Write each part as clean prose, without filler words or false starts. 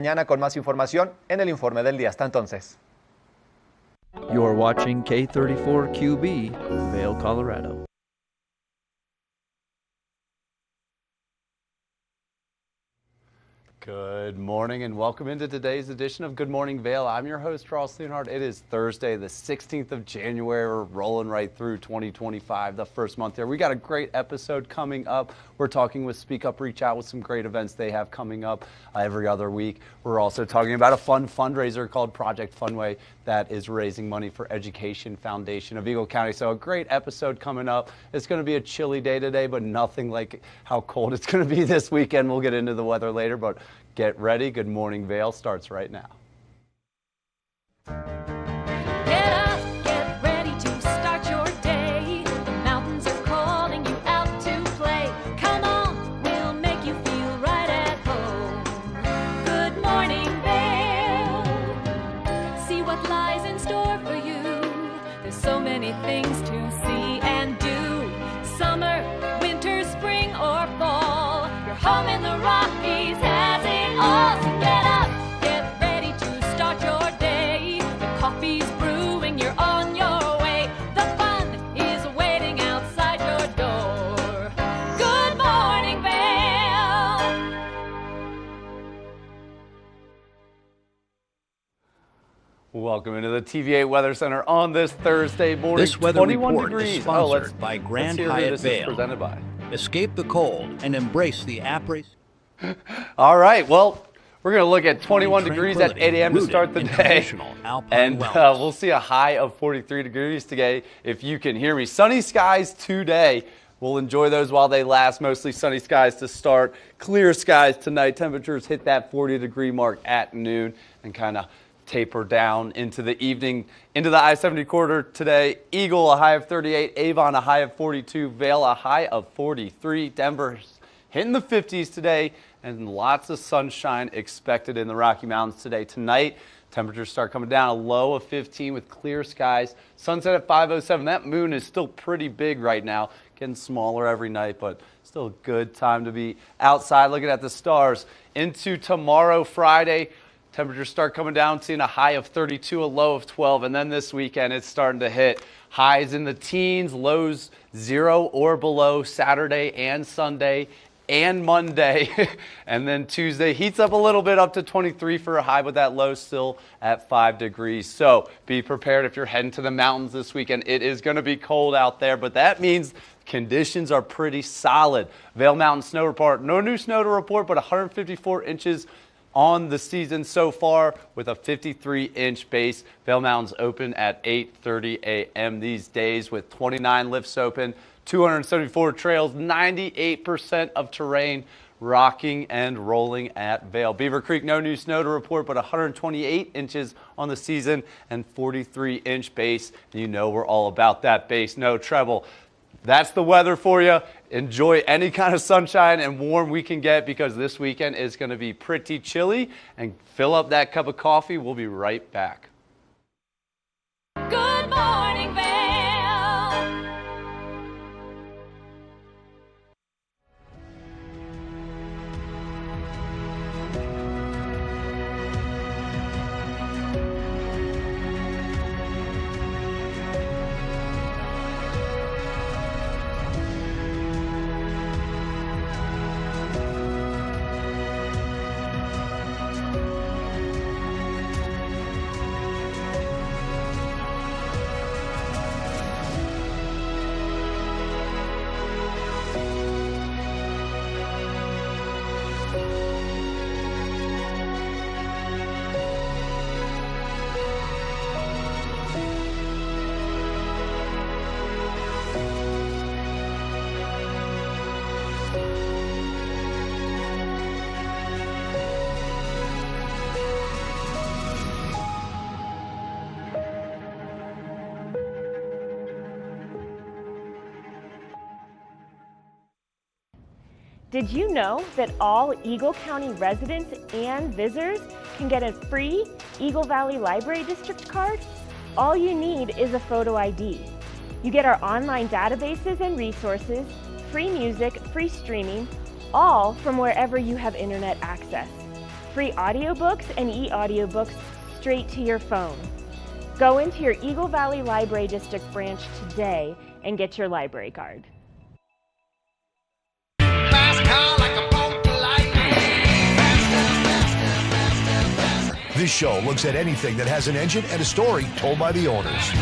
Mañana con más información en el informe del día. Hasta entonces. You're watching K34QB, Vail, Colorado. Good morning and welcome into today's edition of Good Morning Vail. I'm your host, Charles Leonhardt. It is Thursday, the 16th of January. We're rolling right through 2025, the first month here. We got a great episode coming up. We're talking with Speak Up, Reach Out with some great events they have coming up every other week. We're also talking about a fun fundraiser called Project Funway that is raising money for Education Foundation of Eagle County. So a great episode coming up. It's going to be a chilly day today, but nothing like how cold it's going to be this weekend. We'll get into the weather later, but get ready. Good Morning Vail starts right now. Get up, get ready to start your day. The mountains are calling you out to play. Come on, we'll make you feel right at home. Good morning, Vail. See what lies in store for you. There's so many things to see and do. Summer, winter, spring, or fall. Your home in the Rockies has it all. So get up, get ready to start your day. The coffee's brewing, you're on your way. The fun is waiting outside your door. Good morning, Vail. Welcome into the TVA Weather Center on this Thursday morning. This weather 21 report degrees. is sponsored by Grand let's hear who Hyatt this is Vail. presented by. Escape the cold and embrace the après. All right, well, we're going to look at 21 degrees at 8 a.m. to start the day. And we'll see a high of 43 degrees today, if you can hear me. Sunny skies today. We'll enjoy those while they last. Mostly sunny skies to start. Clear skies tonight. Temperatures hit that 40-degree mark at noon and kind of taper down into the evening. Into the I-70 corridor today. Eagle, a high of 38. Avon, a high of 42. Vail, a high of 43. Denver's hitting the 50s today, and lots of sunshine expected in the Rocky Mountains today. Tonight, temperatures start coming down, a low of 15 with clear skies. Sunset at 5:07. That moon is still pretty big right now, getting smaller every night, but still a good time to be outside looking at the stars. Into tomorrow, Friday, temperatures start coming down, seeing a high of 32, a low of 12, and then this weekend it's starting to hit highs in the teens, lows 0 or below Saturday and Sunday and Monday. And then Tuesday heats up a little bit up to 23 for a high, but that low still at 5 degrees. So be prepared if you're heading to the mountains this weekend. It is going to be cold out there, but that means conditions are pretty solid. Vail Mountain Snow Report, no new snow to report, but 154 inches on the season so far with a 53-inch base. Vail Mountain's open at 8:30 a.m. these days with 29 lifts open, 274 trails, 98% of terrain rocking and rolling at Vail. Beaver Creek, no new snow to report, but 128 inches on the season and 43-inch base. You know we're all about that base, no treble. That's the weather for you. Enjoy any kind of sunshine and warm we can get, because this weekend is going to be pretty chilly. And fill up that cup of coffee. We'll be right back. Good morning, Vail. Did you know that all Eagle County residents and visitors can get a free Eagle Valley Library District card? All you need is a photo ID. You get our online databases and resources, free music, free streaming, all from wherever you have internet access. free audiobooks and e-audiobooks straight to your phone. Go into your Eagle Valley Library District branch today and get your library card. This show looks at anything that has an engine and a story told by the owners.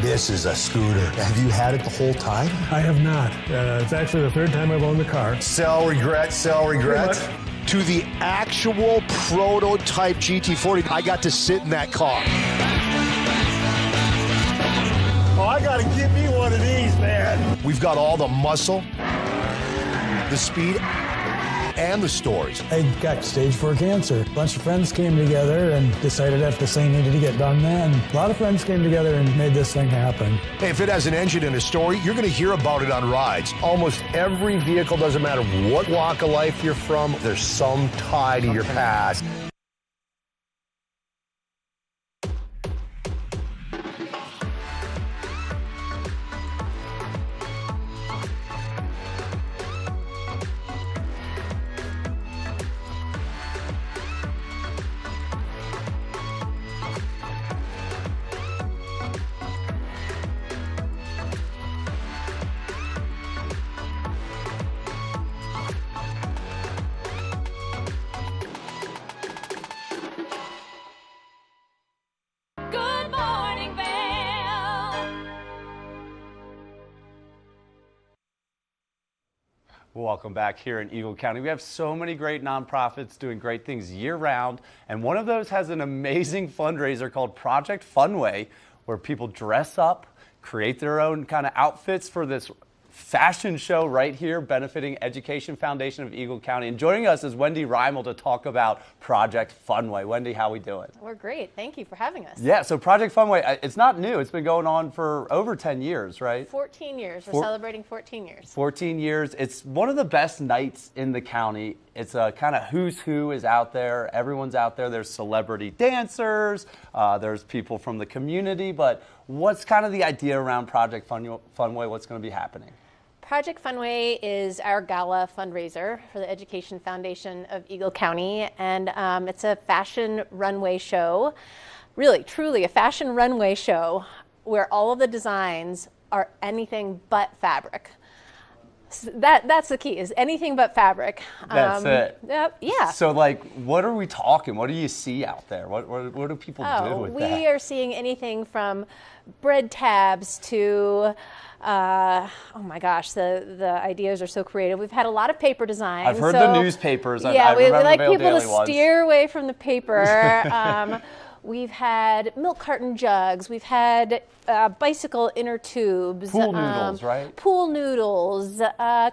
This is a scooter. Have you had it the whole time? I have not. It's actually the third time I've owned the car. Sell, regret, sell, regret. To the actual prototype GT40, I got to sit in that car. Oh, I gotta give me one of these, man. We've got all the muscle, the speed, and the stories. I got stage 4 cancer. A bunch of friends came together and decided that this thing needed to get done, man. A lot of friends came together and made this thing happen. Hey, if it has an engine and a story, you're going to hear about it on rides. Almost every vehicle, doesn't matter what walk of life you're from, there's some tie to your past. Good morning, Vail. Welcome back here in Eagle County. We have so many great nonprofits doing great things year-round, and one of those has an amazing fundraiser called Project Funway, where people dress up, create their own kind of outfits for this fashion show right here benefiting Education Foundation of Eagle County. And joining us is Wendy Reimel to talk about Project Funway. Wendy, how we doing? We're great. Thank you for having us. Yeah, so Project Funway, it's not new. It's been going on for over 10 years, right? 14 years. We're celebrating 14 years. 14 years. It's one of the best nights in the county. It's a kind of who's who is out there. Everyone's out there. There's celebrity dancers. There's people from the community. But what's kind of the idea around Project Funway? What's going to be happening? Project Funway is our gala fundraiser for the Education Foundation of Eagle County, and it's a fashion runway show, really, truly a fashion runway show where all of the designs are anything but fabric. So that's the key, is anything but fabric. That's it. Yep, yeah. So, like, what are we talking? What do you see out there? What do people do with that? We are seeing anything from bread tabs to oh my gosh, the ideas are so creative. We've had a lot of paper designs. I've heard the newspapers. Yeah, we like Vail people Daily to ones. steer away from the paper. We've had milk carton jugs. We've had bicycle inner tubes. Pool noodles, right? Pool noodles,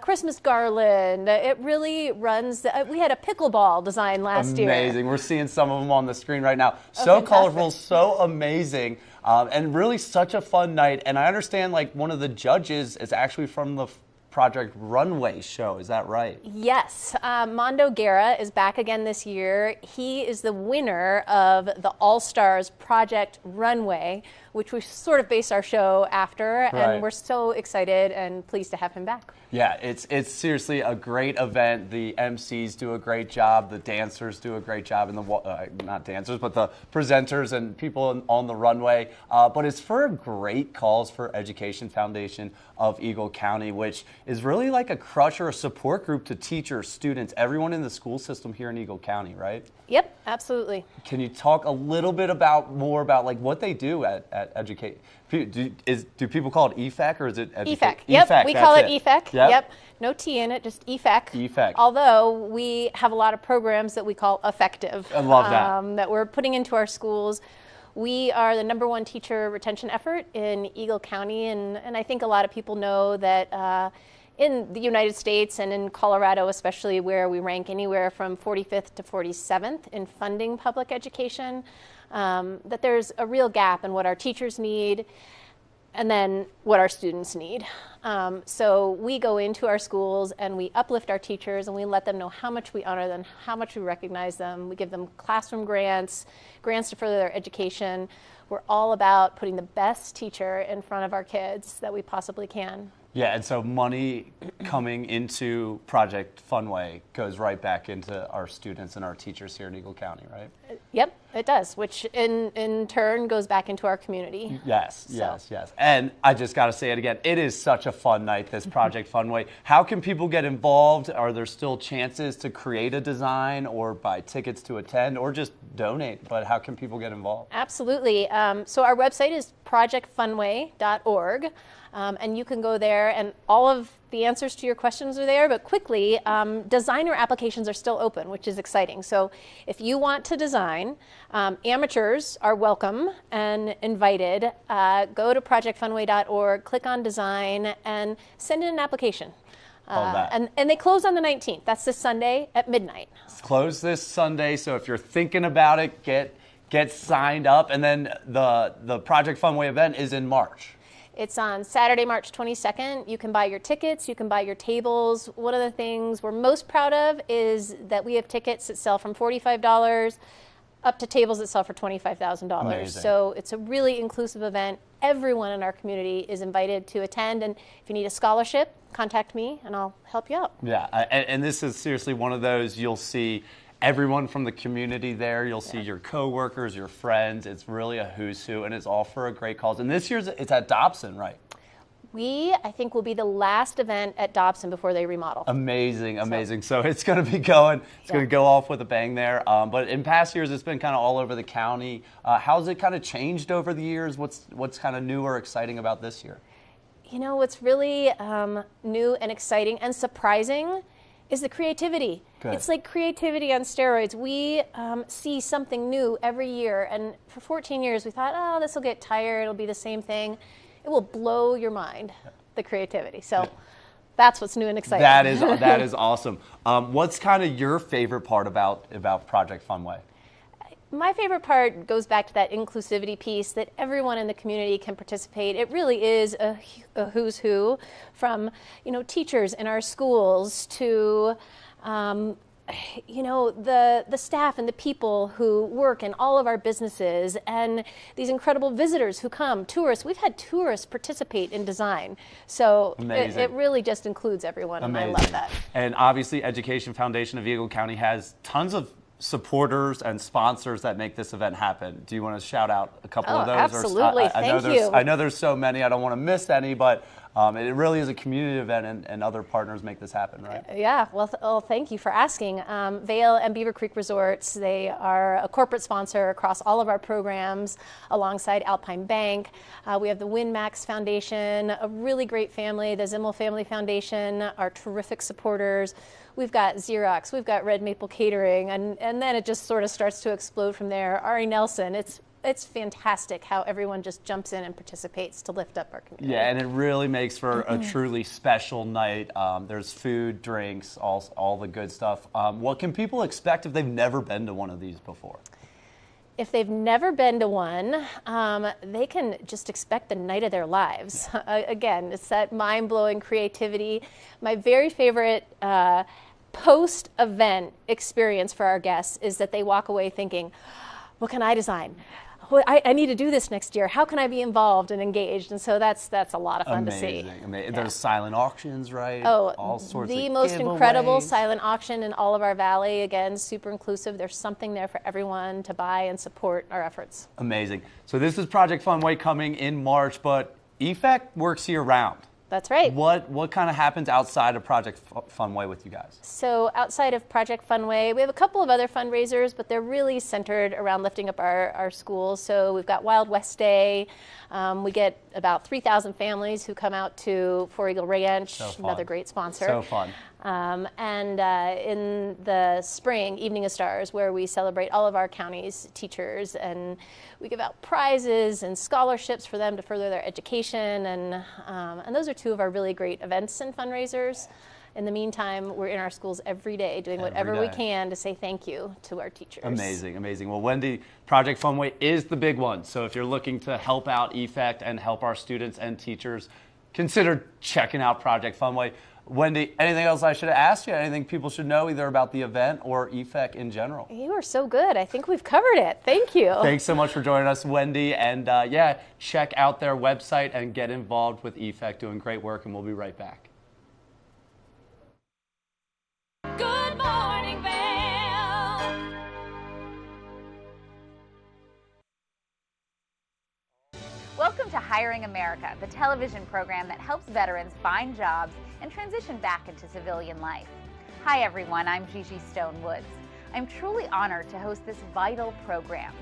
Christmas garland. It really runs. We had a pickleball design last year. Amazing. We're seeing some of them on the screen right now. So colorful, so amazing, and really such a fun night. And I understand, like, one of the judges is actually from the Project Runway show. Is that right? Yes. Mondo Guerra is back again this year. He is the winner of the All-Stars Project Runway, which we sort of base our show after, Right. and we're so excited and pleased to have him back. Yeah, it's seriously a great event. The MCs do a great job. The dancers do a great job. And not dancers, but the presenters and people on the runway. But it's for a great cause for Education Foundation of Eagle County, which is really like a crush or a support group to teachers, students, everyone in the school system here in Eagle County, right? Yep, absolutely. Can you talk a little bit more about like what they do at Educate? Do people call it EFAC or is it EFAC. Yep, we call it EFAC. Yep. No T in it, just EFAC. EFAC. Although we have a lot of programs that we call effective. I love that. That we're putting into our schools. We are the #1 teacher retention effort in Eagle County, and I think a lot of people know that in the United States and in Colorado especially, where we rank anywhere from 45th to 47th in funding public education, that there's a real gap in what our teachers need and then what our students need. So we go into our schools and we uplift our teachers and we let them know how much we honor them, how much we recognize them. We give them classroom grants to further their education. We're all about putting the best teacher in front of our kids that we possibly can. Yeah, and so money coming into Project Funway goes right back into our students and our teachers here in Eagle County, right? Yep, it does, which in turn goes back into our community. Yes, yes. And I just got to say it again, it is such a fun night, this Project Funway. How can people get involved? Are there still chances to create a design or buy tickets to attend or just donate? But how can people get involved? Absolutely. So our website is projectfunway.org. And you can go there, and all of the answers to your questions are there. But quickly, designer applications are still open, which is exciting. So if you want to design, amateurs are welcome and invited. Go to projectfunway.org, click on design, and send in an application. And they close on the 19th. That's this Sunday at midnight. Close this Sunday, so if you're thinking about it, get signed up. And then the Project Funway event is in March. It's on Saturday, March 22nd. You can buy your tickets, you can buy your tables. One of the things we're most proud of is that we have tickets that sell from $45 up to tables that sell for $25,000. Amazing. So it's a really inclusive event. Everyone in our community is invited to attend, and if you need a scholarship, contact me and I'll help you out. Yeah, and this is seriously one of those you'll see everyone from the community there. You'll see your coworkers, your friends. It's really a who's who, and it's all for a great cause. And this year's it's at Dobson, right? I think, will be the last event at Dobson before they remodel. Amazing. So it's going to be going. It's going to go off with a bang there. But in past years, it's been kind of all over the county. How's it kind of changed over the years? What's kind of new or exciting about this year? You know, what's really new and exciting and surprising is the creativity. Good. It's like creativity on steroids. We see something new every year, and for 14 years we thought, oh, this will get tired, it'll be the same thing. It will blow your mind, the creativity. So that's what's new and exciting. That is awesome. What's kind of your favorite part about Project Funway? My favorite part goes back to that inclusivity piece, that everyone in the community can participate. It really is a who's who, from teachers in our schools to the staff and the people who work in all of our businesses, and these incredible visitors who come, tourists. We've had tourists participate in design. So it really just includes everyone, and I love that. And obviously Education Foundation of Eagle County has tons of supporters and sponsors that make this event happen. Do you want to shout out a couple of those? Absolutely. Thank you. I know there's so many. I don't want to miss any, but it really is a community event, and other partners make this happen, right? Yeah. Well, thank you for asking. Vail and Beaver Creek Resorts, they are a corporate sponsor across all of our programs alongside Alpine Bank. We have the WinMax Foundation, a really great family, the Zimmel Family Foundation, are terrific supporters. We've got Xerox, we've got Red Maple Catering, and then it just sort of starts to explode from there. Ari Nelson, it's fantastic how everyone just jumps in and participates to lift up our community. Yeah, and it really makes for a truly special night. There's food, drinks, all the good stuff. What can people expect if they've never been to one of these before? If they've never been to one, they can just expect the night of their lives. Again, it's that mind-blowing creativity. My very favorite post-event experience for our guests is that they walk away thinking, what can I design? I need to do this next year. How can I be involved and engaged? And so that's a lot of fun to see. Amazing. Yeah. There's silent auctions, right? Oh, all sorts of the most giveaways. Incredible silent auction in all of our valley. Again, super inclusive. There's something there for everyone to buy and support our efforts. Amazing. So this is Project Funway coming in March, but EFEC works year round. That's right. What kind of happens outside of Project Funway with you guys? So outside of Project Funway, we have a couple of other fundraisers, but they're really centered around lifting up our schools. So we've got Wild West Day. We get about 3,000 families who come out to Four Eagle Ranch, another great sponsor. So fun. And in the spring, Evening of Stars, where we celebrate all of our county's teachers, and we give out prizes and scholarships for them to further their education, and those are two of our really great events and fundraisers. In the meantime, we're in our schools every day doing whatever we can to say thank you to our teachers. Amazing. Well, Wendy, Project Funway is the big one. So if you're looking to help out EFEC and help our students and teachers, consider checking out Project Funway. Wendy, anything else I should have asked you? Anything people should know either about the event or EFEC in general? You are so good. I think we've covered it. Thank you. Thanks so much for joining us, Wendy. And yeah, check out their website and get involved with EFEC, doing great work, and we'll be right back. Good morning, Vail. Welcome to Hiring America, the television program that helps veterans find jobs and transition back into civilian life. Hi everyone, I'm Gigi Stone Woods. I'm truly honored to host this vital program.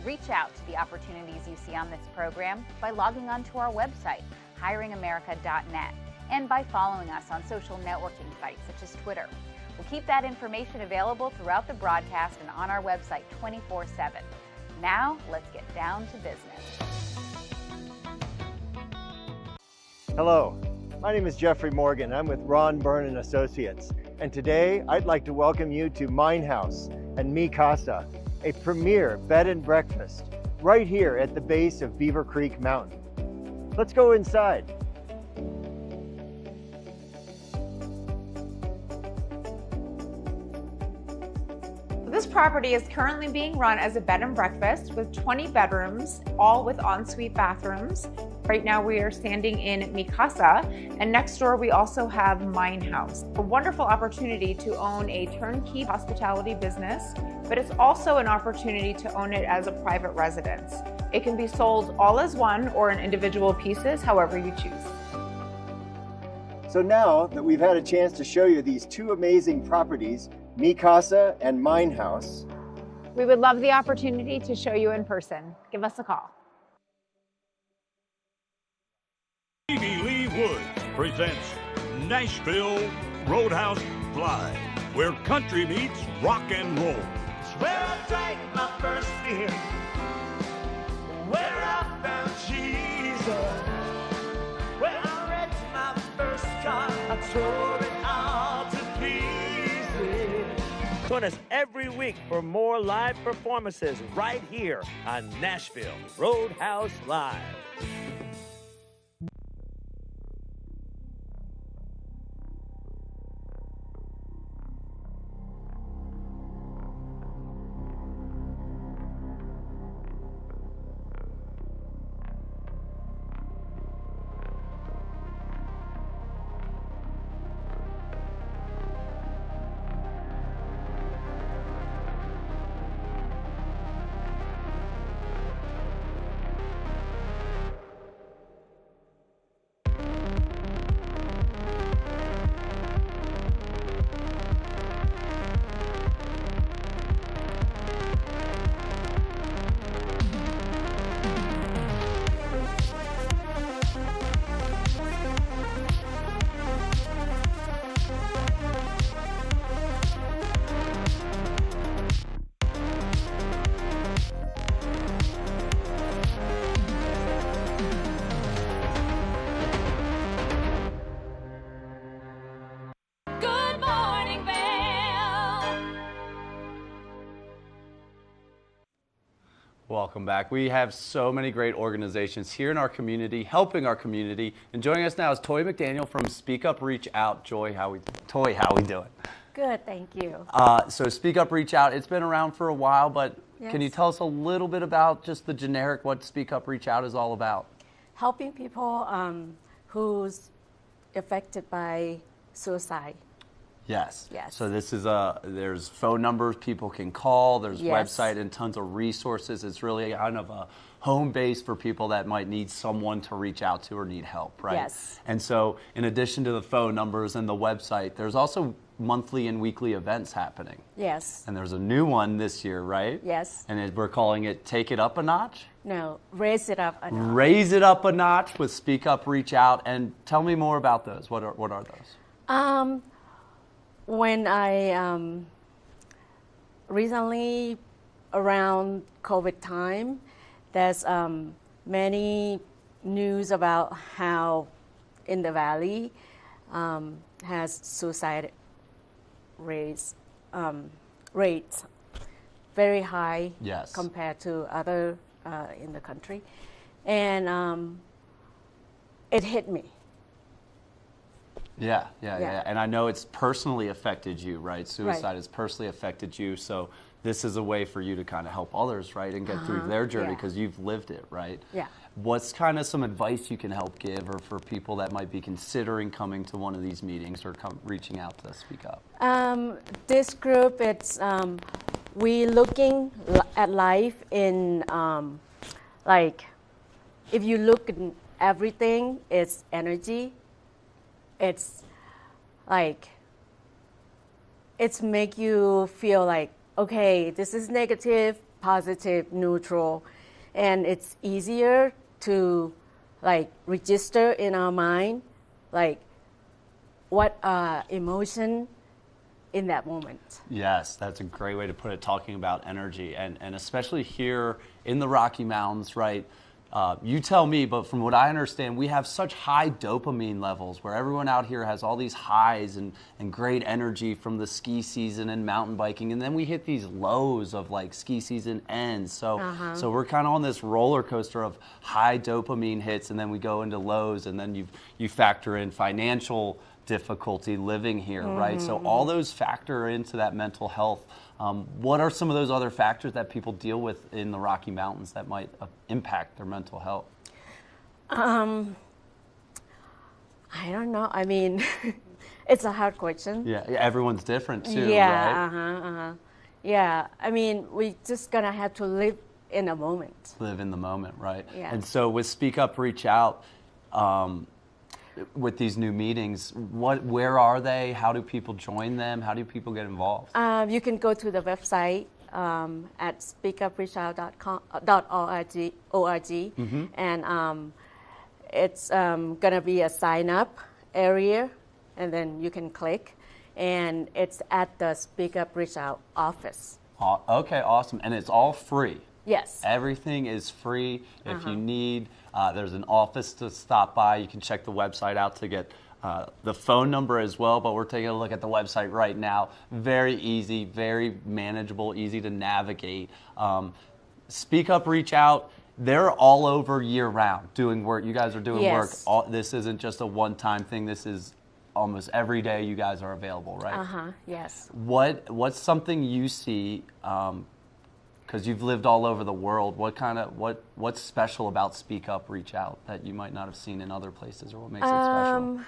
Reach out to the opportunities you see on this program by logging onto our website, hiringamerica.net, and by following us on social networking sites such as Twitter. We'll keep that information available throughout the broadcast and on our website 24/7. Now, let's get down to business. Hello, my name is Jeffrey Morgan. I'm with Ron Byrne and Associates. And today I'd like to welcome you to Mine House and Mi Casa, a premier bed and breakfast right here at the base of Beaver Creek Mountain. Let's go inside. This property is currently being run as a bed and breakfast with 20 bedrooms, all with ensuite bathrooms. Right now we are standing in Mi Casa, and next door we also have Mine House. A wonderful opportunity to own a turnkey hospitality business, but it's also an opportunity to own it as a private residence. It can be sold all as one or in individual pieces, however you choose. So now that we've had a chance to show you these two amazing properties, Mi Casa and Mine House, We would love the opportunity to show you in person. Give us a call. Stevie Lee Woods presents Nashville Roadhouse Live, where country meets rock and roll. It's where I drank my first beer, where I found Jesus, where I wrecked my first car, I tore it all to pieces. Join us every week for more live performances right here on Nashville Roadhouse Live. Good morning, Vail. Welcome back. We have so many great organizations here in our community, helping our community. And joining us now is Toy McDaniel from Speak Up Reach Out. Toy, how we doing? Good, thank you. So Speak Up Reach Out, it's been around for a while, but can you Yes. tell us a little bit about just the generic, what Speak Up Reach Out is all about? Helping people who's affected by suicide. Yes. Yes. So this is there's phone numbers people can call, there's Yes. website and tons of resources. It's really kind of a home base for people that might need someone to reach out to or need help, right? Yes. And so in addition to the phone numbers and the website, there's also monthly and weekly events happening. Yes. And there's a new one this year, right? Yes. And we're calling it Take It Up a Notch? No, raise it up a notch. Raise It Up a Notch with Speak Up Reach Out. And tell me more about those. What are those? When I recently around COVID time, there's many news about how in the valley has suicide rates very high Yes. compared to other in the country, and it hit me. Yeah. And I know it's personally affected you, right? Suicide has personally affected you. So this is a way for you to kind of help others, right? And get through their journey because you've lived it, right? Yeah. What's kind of some advice you can help give or for people that might be considering coming to one of these meetings or reaching out to Speak Up? This group, it's we looking at life in like, if you look at everything, it's energy. It's like, it's make you feel like, okay, this is negative, positive, neutral, and it's easier to like register in our mind, like what emotion in that moment. Yes, that's a great way to put it, talking about energy. And especially here in the Rocky Mountains, right? You tell me, but from what I understand, we have such high dopamine levels where everyone out here has all these highs and great energy from the ski season and mountain biking. And then we hit these lows of like ski season ends. So we're kind of on this roller coaster of high dopamine hits, and then we go into lows, and then you factor in financial difficulty living here, right? So all those factor into that mental health. What are some of those other factors that people deal with in the Rocky Mountains that might impact their mental health? I don't know. I mean, it's a hard question. Yeah, everyone's different too, right? Yeah, I mean, we just gonna have to live in a moment. Live in the moment, right? Yeah. And so with Speak Up, Reach Out, with these new meetings, where are they? How do people join them? How do people get involved? You can go to the website at speakupreachout.org, and it's gonna be a sign up area, and then you can click, and it's at the Speak Up Reach Out office. Okay, awesome, and it's all free. Yes. Everything is free. If you need, there's an office to stop by. You can check the website out to get the phone number as well, but we're taking a look at the website right now. Very easy, very manageable, easy to navigate. Speak Up, Reach Out. They're all over year round doing work. You guys are doing work. This isn't just a one-time thing. This is almost every day you guys are available, right? Yes. What's something you see, because you've lived all over the world, what's special about Speak Up, Reach Out that you might not have seen in other places, or what makes it special?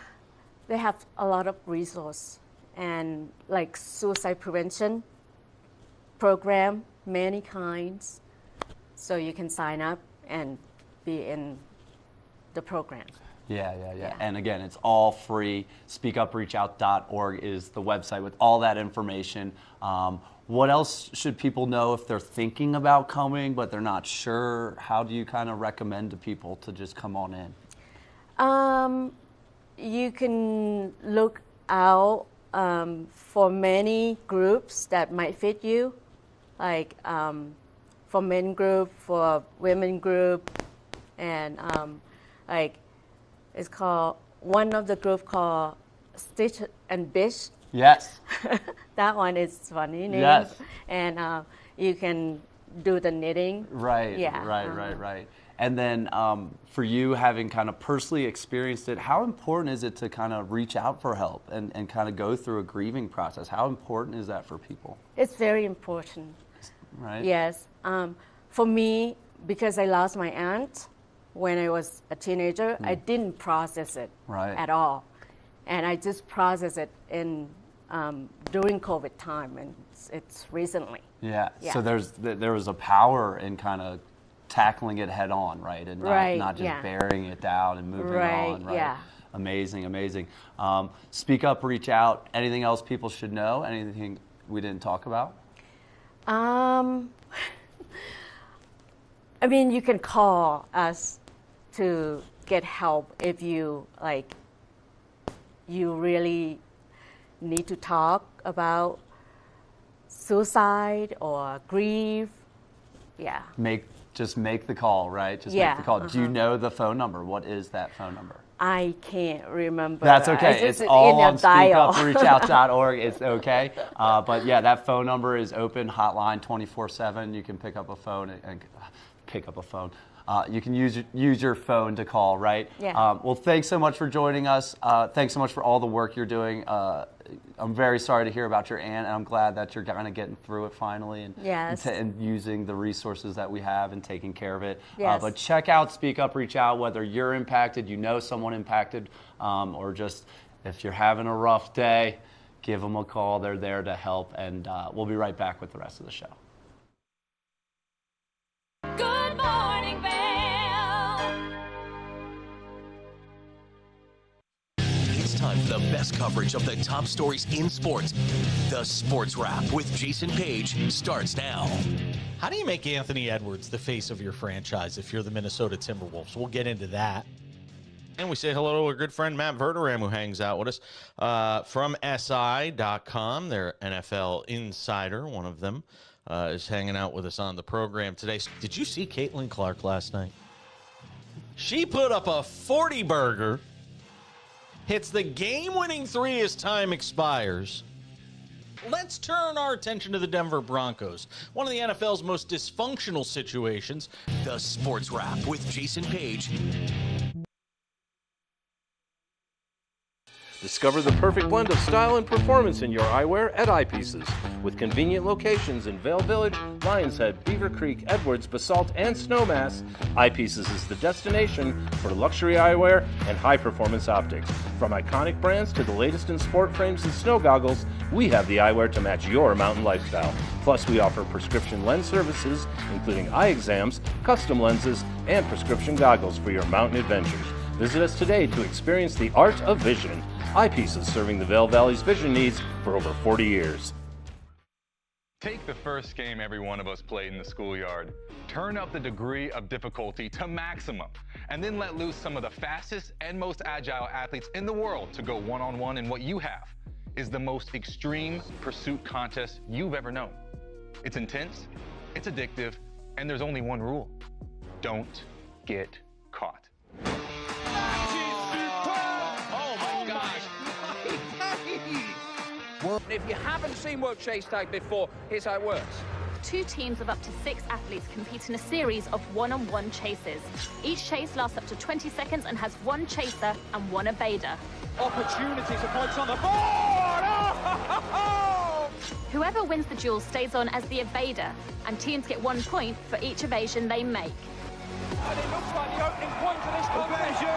They have a lot of resource and like suicide prevention program, many kinds, so you can sign up and be in the program. Yeah. And again, it's all free. SpeakUpReachOut.org is the website with all that information. What else should people know if they're thinking about coming but they're not sure? How do you kind of recommend to people to just come on in? You can look out for many groups that might fit you, like for men group, for women group, and like it's called, one of the group called Stitch and Bish. Yes. That one is funny name. Yes. And you can do the knitting. Right. Yeah. Right. And then for you, having kind of personally experienced it, how important is it to kind of reach out for help and kind of go through a grieving process? How important is that for people? It's very important. Right. Yes. For me, because I lost my aunt when I was a teenager, I didn't process it at all. And I just processed it in during COVID time, and it's recently. Yeah. So there was a power in kind of tackling it head on, right? And not just burying it down and moving on, right? Yeah. Amazing. Speak Up, Reach Out. Anything else people should know? Anything we didn't talk about? I mean, you can call us to get help if you you really need to talk about suicide or grief. Yeah. Just make the call, right? Just make the call. Do you know the phone number? What is that phone number? I can't remember. That's okay. It's all on SpeakUpReachOut.org. It's okay. But yeah, that phone number is open, hotline 24/7. You can pick up a phone and pick up a phone. you can use your phone to call, right? Yeah. Well, thanks so much for joining us. Thanks so much for all the work you're doing. I'm very sorry to hear about your aunt, and I'm glad that you're kind of getting through it finally and, Yes. and using the resources that we have and taking care of it. Yes. But check out, speak up, reach out, whether you're impacted, you know someone impacted, or just if you're having a rough day, give them a call. They're there to help, and we'll be right back with the rest of the show. Good morning, Vail. It's time for the best coverage of the top stories in sports. The Sports Wrap with Jason Page starts now. How do you make Anthony Edwards the face of your franchise if you're the Minnesota Timberwolves? We'll get into that. And we say hello to our good friend Matt Verderam, who hangs out with us from SI.com. Their NFL insider, one of them, is hanging out with us on the program today. Did you see Caitlin Clark last night? She put up a 40-burger, hits the game-winning three as time expires. Let's turn our attention to the Denver Broncos, one of the NFL's most dysfunctional situations. The Sports Wrap with Jason Page. Discover the perfect blend of style and performance in your eyewear at Eyepieces. With convenient locations in Vail Village, Lions Head, Beaver Creek, Edwards, Basalt, and Snowmass, Eyepieces is the destination for luxury eyewear and high-performance optics. From iconic brands to the latest in sport frames and snow goggles, we have the eyewear to match your mountain lifestyle. Plus, we offer prescription lens services, including eye exams, custom lenses, and prescription goggles for your mountain adventures. Visit us today to experience the art of vision. Eyepieces, serving the Vail Valley's vision needs for over 40 years. Take the first game every one of us played in the schoolyard. Turn up the degree of difficulty to maximum, and then let loose some of the fastest and most agile athletes in the world to go one-on-one in what you have is the most extreme pursuit contest you've ever known. It's intense, it's addictive, and there's only one rule. Don't get caught. If you haven't seen World Chase Tag before, here's how it works. 2 teams of up to 6 athletes compete in a series of one-on-one chases. Each chase lasts up to 20 seconds and has 1 chaser and 1 evader. Opportunities for points on the board! Oh! Whoever wins the duel stays on as the evader, and teams get 1 point for each evasion they make. And it looks like the opening point of this competition.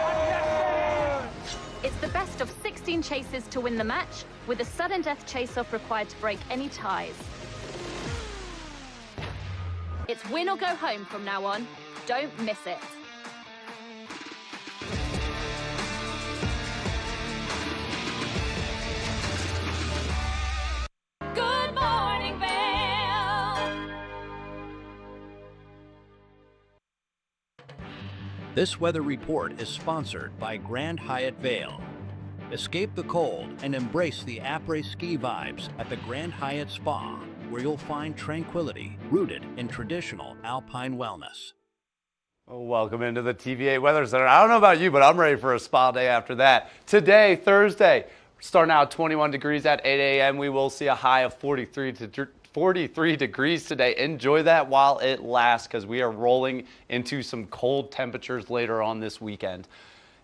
It's the best of 16 chases to win the match, with a sudden death chase-off required to break any ties. It's win or go home from now on. Don't miss it. Good morning, Vail. This weather report is sponsored by Grand Hyatt Vail. Escape the cold and embrace the après-ski vibes at the Grand Hyatt Spa, where you'll find tranquility rooted in traditional alpine wellness. Welcome into the TVA Weather Center. I don't know about you, but I'm ready for a spa day after that. Today, Thursday, starting out 21 degrees at 8 a.m. We will see a high of 43 degrees today. Enjoy that while it lasts, because we are rolling into some cold temperatures later on this weekend.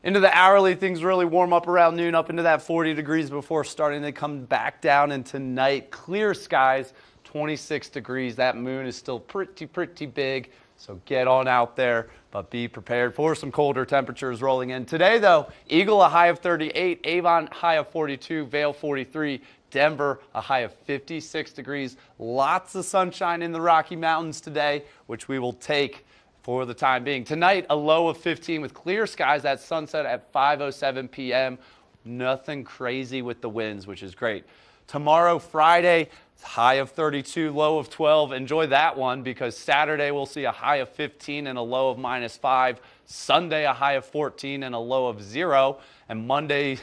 Into the hourly, things really warm up around noon, up into that 40 degrees before starting to come back down. And tonight, clear skies, 26 degrees. That moon is still pretty big, so get on out there, but be prepared for some colder temperatures rolling in. Today, though, Eagle a high of 38, Avon high of 42, Vail 43, Denver a high of 56 degrees. Lots of sunshine in the Rocky Mountains today, which we will take for the time being. Tonight, a low of 15 with clear skies at sunset at 5:07 p.m. Nothing crazy with the winds, which is great. Tomorrow, Friday, high of 32, low of 12. Enjoy that one, because Saturday we'll see a high of 15 and a low of -5. Sunday, a high of 14 and a low of 0. And Monday,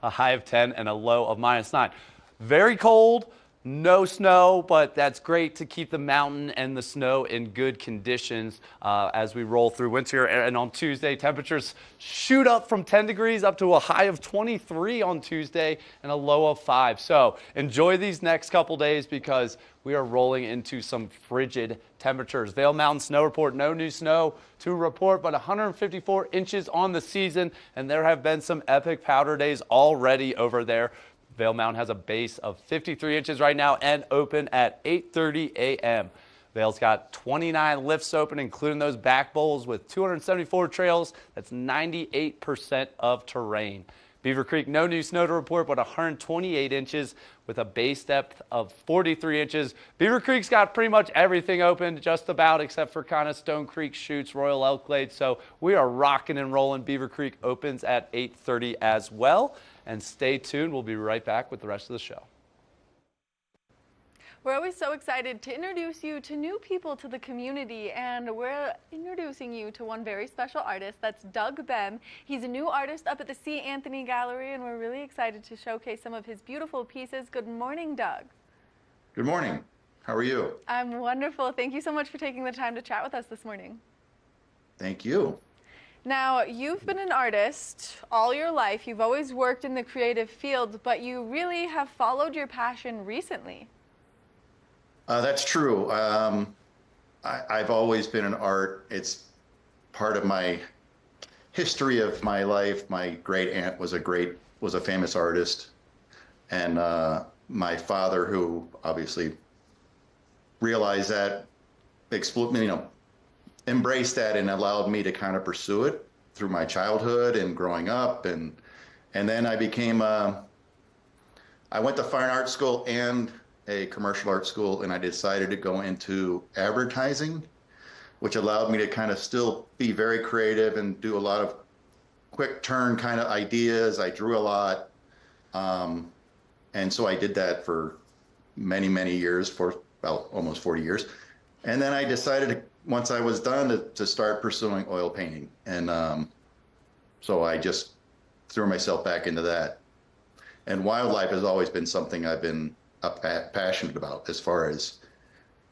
a high of 10 and a low of -9. Very cold. No snow, but that's great to keep the mountain and the snow in good conditions as we roll through winter. And on Tuesday, temperatures shoot up from 10 degrees up to a high of 23 on Tuesday and a low of 5. So enjoy these next couple days because we are rolling into some frigid temperatures. Vail Mountain Snow Report, no new snow to report, but 154 inches on the season, and there have been some epic powder days already over there. Vail Mountain has a base of 53 inches right now and open at 8:30 a.m. Vail's got 29 lifts open, including those back bowls with 274 trails. That's 98% of terrain. Beaver Creek, no new snow to report, but 128 inches with a base depth of 43 inches. Beaver Creek's got pretty much everything open, just about, except for kind of Stone Creek Chutes, Royal Elk Glade. So we are rocking and rolling. Beaver Creek opens at 8:30 as well. And stay tuned. We'll be right back with the rest of the show. We're always so excited to introduce you to new people to the community, and we're introducing you to one very special artist. That's Doug Bem. He's a new artist up at the C. Anthony Gallery, and we're really excited to showcase some of his beautiful pieces. Good morning, Doug. Good morning. How are you? I'm wonderful. Thank you so much for taking the time to chat with us this morning. Thank you. Now, you've been an artist all your life. You've always worked in the creative field, but you really have followed your passion recently. That's true. I've always been in art. It's part of my history of my life. My great aunt was a famous artist, and my father, who obviously realized that, embraced that and allowed me to kind of pursue it through my childhood and growing up. And then I became, I went to fine art school and a commercial art school, and I decided to go into advertising, which allowed me to kind of still be very creative and do a lot of quick turn kind of ideas. I drew a lot. And so I did that for many, many years, for well, almost 40 years. And then I decided, once I was done, to start pursuing oil painting. And so I just threw myself back into that. And wildlife has always been something I've been passionate about, as far as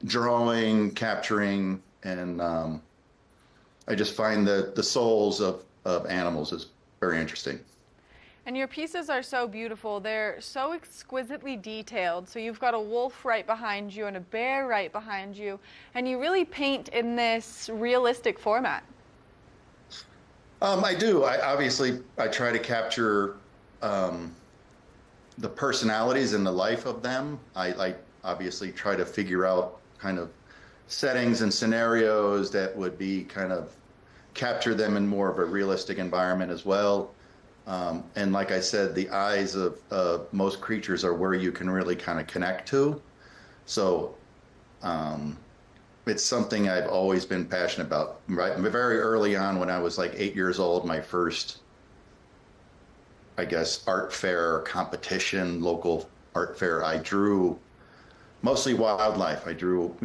drawing, capturing, and I just find the souls of animals is very interesting. And your pieces are so beautiful. They're so exquisitely detailed. So you've got a wolf right behind you and a bear right behind you, and you really paint in this realistic format. I do. I try to capture the personalities and the life of them. I obviously try to figure out kind of settings and scenarios that would be kind of capture them in more of a realistic environment as well. And like I said, the eyes of most creatures are where you can really kind of connect to. So it's something I've always been passionate about. Right, very early on, when I was like 8 years old, my first, I guess, art fair competition, local art fair, I drew mostly wildlife. I drew,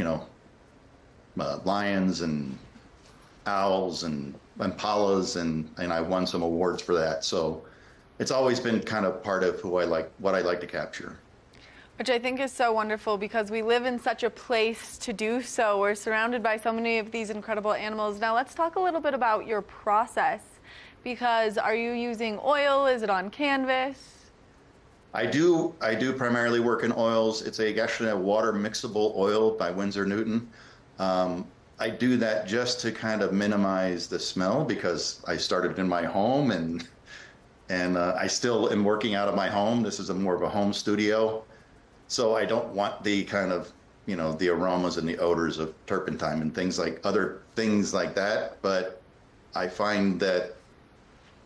lions and owls and impalas, and I won some awards for that. So it's always been kind of part of what I like to capture. Which I think is so wonderful, because we live in such a place to do so. We're surrounded by so many of these incredible animals. Now let's talk a little bit about your process, because are you using oil? Is it on canvas? I do primarily work in oils. It's actually a water mixable oil by Winsor Newton. I do that just to kind of minimize the smell, because I started in my home, and I still am working out of my home. This is more of a home studio. So I don't want the kind of, the aromas and the odors of turpentine and other things like that. But I find that,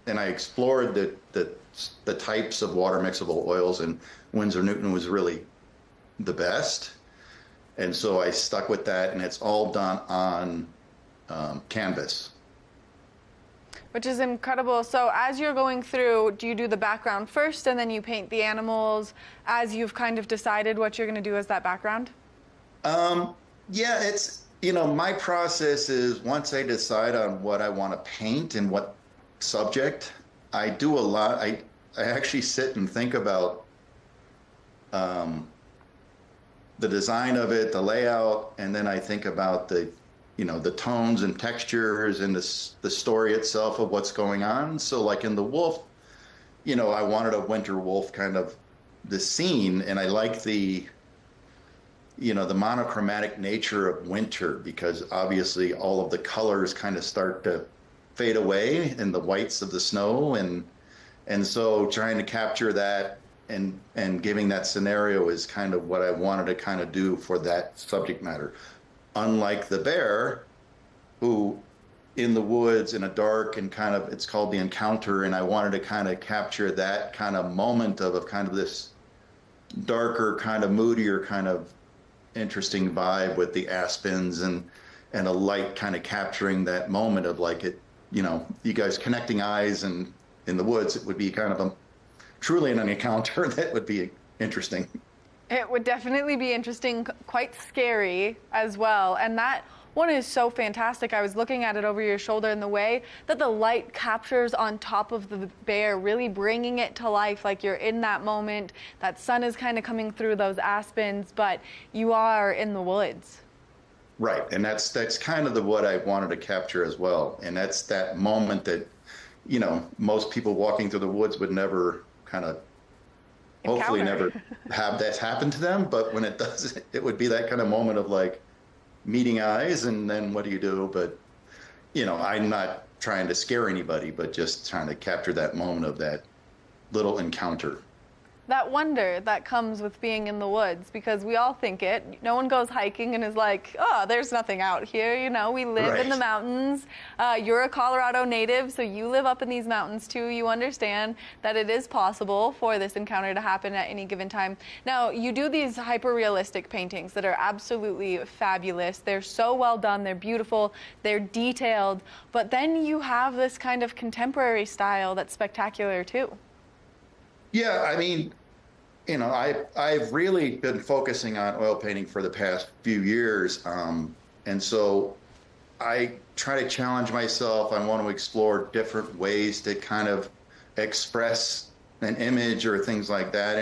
and I explored the types of water mixable oils, and Winsor Newton was really the best. And so I stuck with that, and it's all done on canvas. Which is incredible. So as you're going through, do you do the background first and then you paint the animals as you've kind of decided what you're going to do as that background? Yeah, it's, my process is, once I decide on what I want to paint and what subject, I do a lot. I actually sit and think about the design of it, the layout, and then I think about the, the tones and textures and the story itself of what's going on. So like in the wolf, I wanted a winter wolf kind of the scene, and I like the monochromatic nature of winter, because obviously all of the colors kind of start to fade away in the whites of the snow, and so trying to capture that and giving that scenario is kind of what I wanted to kind of do for that subject matter. Unlike the bear, who in the woods in a dark and kind of, it's called the encounter, and I wanted to kind of capture that kind of moment of kind of this darker, kind of moodier, kind of interesting vibe with the aspens and a light kind of capturing that moment of like it, you guys connecting eyes, and in the woods it would be kind of truly an encounter that would be interesting. It would definitely be interesting, quite scary as well. And that one is so fantastic. I was looking at it over your shoulder, and the way that the light captures on top of the bear, really bringing it to life, like you're in that moment. That sun is kind of coming through those aspens, but you are in the woods. Right, and that's kind of what I wanted to capture as well. And that's that moment that, most people walking through the woods would never kind of, hopefully never have that happen to them. But when it does, it would be that kind of moment of like meeting eyes, and then what do you do? But, I'm not trying to scare anybody, but just trying to capture that moment of that little encounter. That wonder that comes with being in the woods, because we all think it. No one goes hiking and is like, oh, there's nothing out here. We live in the mountains. You're a Colorado native, so you live up in these mountains too. You understand that it is possible for this encounter to happen at any given time. Now, you do these hyper-realistic paintings that are absolutely fabulous. They're so well done. They're beautiful. They're detailed. But then you have this kind of contemporary style that's spectacular too. Yeah, I mean, I've really been focusing on oil painting for the past few years. And so I try to challenge myself. I want to explore different ways to kind of express an image or things like that.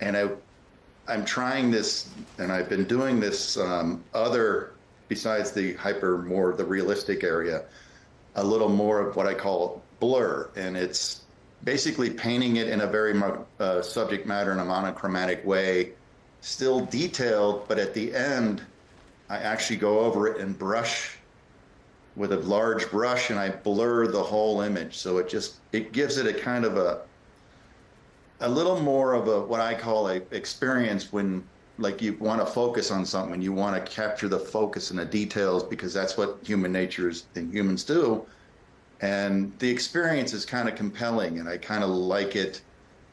And I'm trying this, and I've been doing this besides the more the realistic area, a little more of what I call blur. And it's basically painting it in a very subject matter in a monochromatic way, still detailed, but at the end, I actually go over it and brush with a large brush, and I blur the whole image. So it gives it a kind of a little more of what I call a experience when, like, you want to focus on something, you want to capture the focus and the details, because that's what human nature is and humans do. And the experience is kind of compelling, and I kind of like it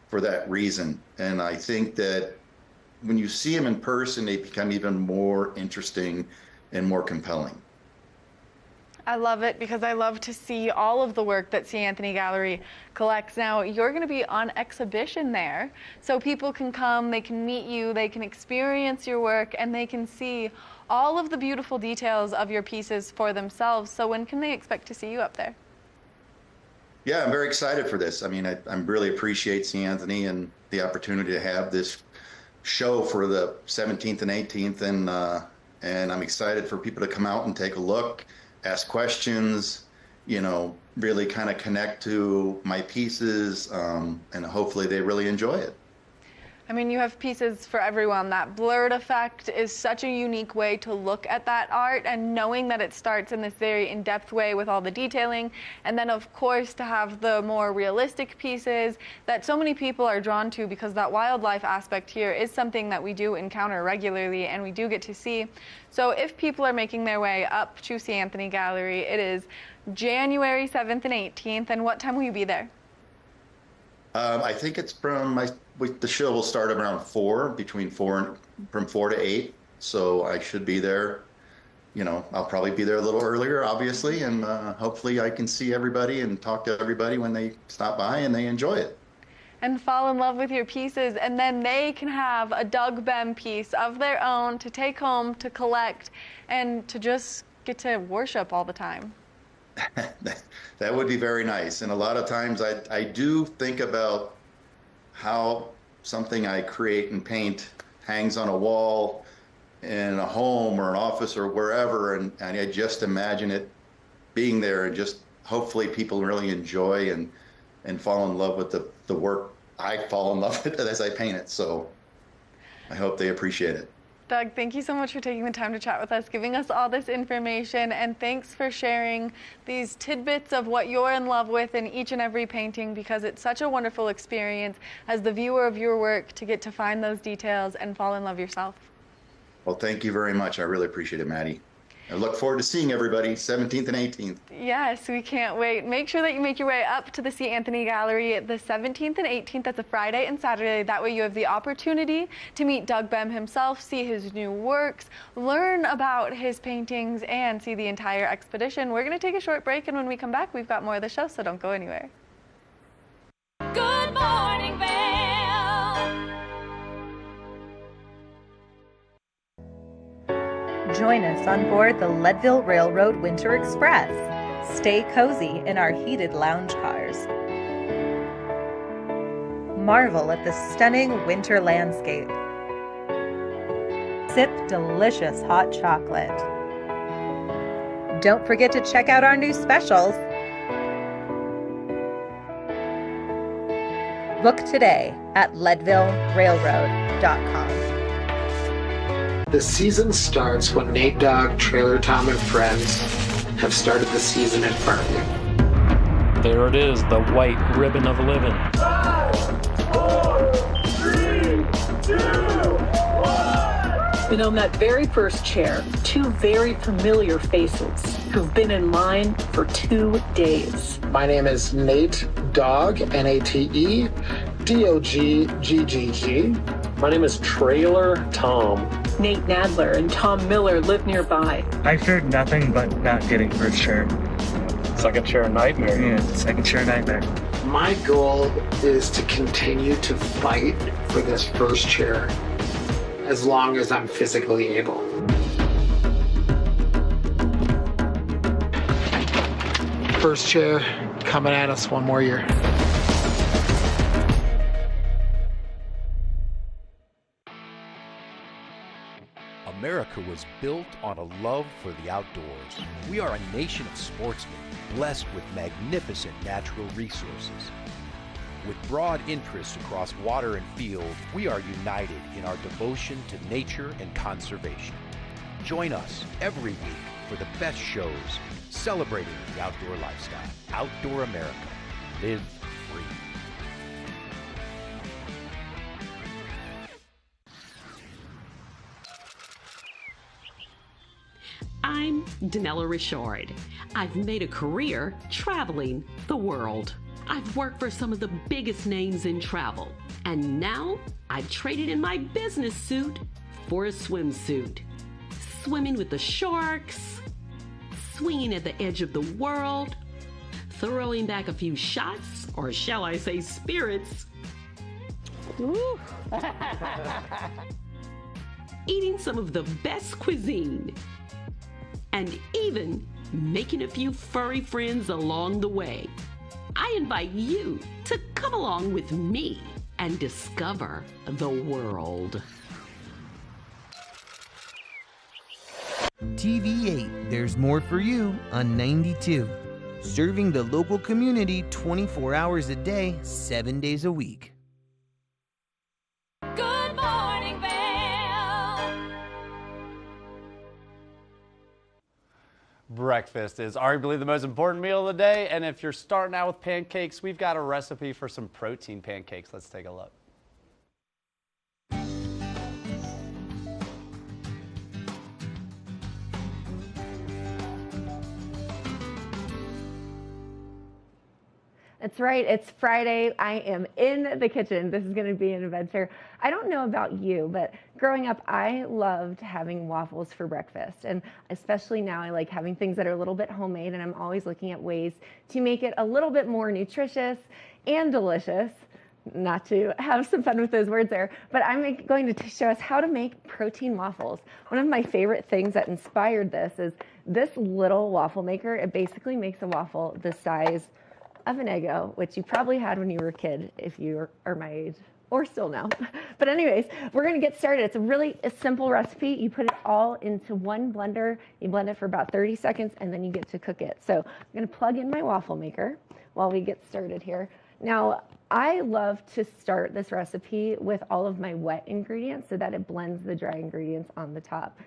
for that reason. And I think that when you see them in person, they become even more interesting and more compelling. I love it, because I love to see all of the work that C. Anthony Gallery collects. Now, you're going to be on exhibition there, so people can come, they can meet you, they can experience your work, and they can see all of the beautiful details of your pieces for themselves. So when can they expect to see you up there? Yeah, I'm very excited for this. I mean, I really appreciate C. Anthony and the opportunity to have this show for the 17th and 18th, and I'm excited for people to come out and take a look, ask questions, really kind of connect to my pieces, and hopefully they really enjoy it. I mean, you have pieces for everyone. That blurred effect is such a unique way to look at that art, and knowing that it starts in this very in-depth way with all the detailing, and then of course to have the more realistic pieces that so many people are drawn to, because that wildlife aspect here is something that we do encounter regularly and we do get to see. So if people are making their way up to C. Anthony Gallery, it is January 7th and 18th, and what time will you be there? I think it's the show will start around 4, from 4 to 8. So I should be there. I'll probably be there a little earlier, obviously, and hopefully I can see everybody and talk to everybody when they stop by and they enjoy it. And fall in love with your pieces, and then they can have a Doug Bem piece of their own to take home, to collect, and to just get to worship all the time. That would be very nice. And a lot of times I do think about how something I create and paint hangs on a wall in a home or an office or wherever, and I just imagine it being there, and just hopefully people really enjoy and fall in love with the work. I fall in love with it as I paint it, so I hope they appreciate it. Doug, thank you so much for taking the time to chat with us, giving us all this information, and thanks for sharing these tidbits of what you're in love with in each and every painting, because it's such a wonderful experience as the viewer of your work to get to find those details and fall in love yourself. Well, thank you very much. I really appreciate it, Maddie. I look forward to seeing everybody 17th and 18th. Yes, we can't wait. Make sure that you make your way up to the C. Anthony Gallery the 17th and 18th. That's a Friday and Saturday. That way you have the opportunity to meet Doug Bem himself, see his new works, learn about his paintings, and see the entire expedition. We're going to take a short break, and when we come back, we've got more of the show, so don't go anywhere. Good morning, Vail. Join us on board the Leadville Railroad Winter Express. Stay cozy in our heated lounge cars. Marvel at the stunning winter landscape. Sip delicious hot chocolate. Don't forget to check out our new specials. Book today at leadvillerailroad.com. The season starts when Nate Dogg, Trailer Tom, and friends have started the season in front of you. There it is, the white ribbon of living. 5, 4, 3, 2, 1. And on that very first chair, two very familiar faces who've been in line for 2 days. My name is Nate Dogg, N-A-T-E, D-O-G-G-G-G. My name is Trailer Tom. Nate Nadler and Tom Miller live nearby. I feared nothing but not getting first chair. Second chair nightmare. Yeah, second chair nightmare. My goal is to continue to fight for this first chair as long as I'm physically able. First chair coming at us one more year. America was built on a love for the outdoors. We are a nation of sportsmen, blessed with magnificent natural resources. With broad interests across water and field, we are united in our devotion to nature and conservation. Join us every week for the best shows celebrating the outdoor lifestyle. Outdoor America. Live free. I'm Danella Richard. I've made a career traveling the world. I've worked for some of the biggest names in travel, and now I've traded in my business suit for a swimsuit. Swimming with the sharks, swinging at the edge of the world, throwing back a few shots, or shall I say spirits. Woo. Eating some of the best cuisine, and even making a few furry friends along the way. I invite you to come along with me and discover the world. TV8, there's more for you on 92. Serving the local community 24 hours a day, 7 days a week. Good morning, Vail. Breakfast is arguably the most important meal of the day, and if you're starting out with pancakes, we've got a recipe for some protein pancakes. Let's take a look. That's right, it's Friday. I am in the kitchen. This is going to be an adventure. I don't know about you, but growing up, I loved having waffles for breakfast. And especially now, I like having things that are a little bit homemade, and I'm always looking at ways to make it a little bit more nutritious and delicious. Not to have some fun with those words there, but I'm going to show us how to make protein waffles. One of my favorite things that inspired this is this little waffle maker. It basically makes a waffle the size of an Eggo, which you probably had when you were a kid if you are my age. or still now. But anyways, we're gonna get started. It's a simple recipe. You put it all into one blender, you blend it for about 30 seconds, and then you get to cook it. So I'm gonna plug in my waffle maker while we get started here. Now, I love to start this recipe with all of my wet ingredients so that it blends the dry ingredients on the top.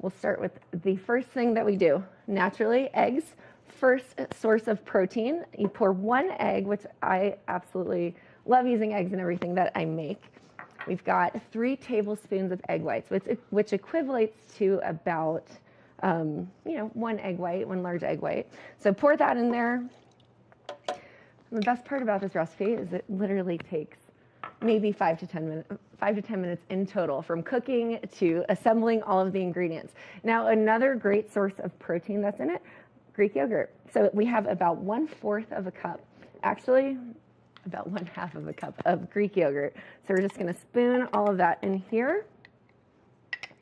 We'll start with the first thing that we do. Naturally, eggs, first source of protein. You pour 1 egg, which I absolutely love using eggs in everything that I make. We've got 3 tablespoons of egg whites, which equivalates to about, 1 egg white, 1 large egg white. So pour that in there. And the best part about this recipe is it literally takes maybe 5 to 10 minutes in total, from cooking to assembling all of the ingredients. Now, another great source of protein that's in it, Greek yogurt. So we have about 1/4 of a cup, actually about 1/2 of a cup of Greek yogurt. So we're just gonna spoon all of that in here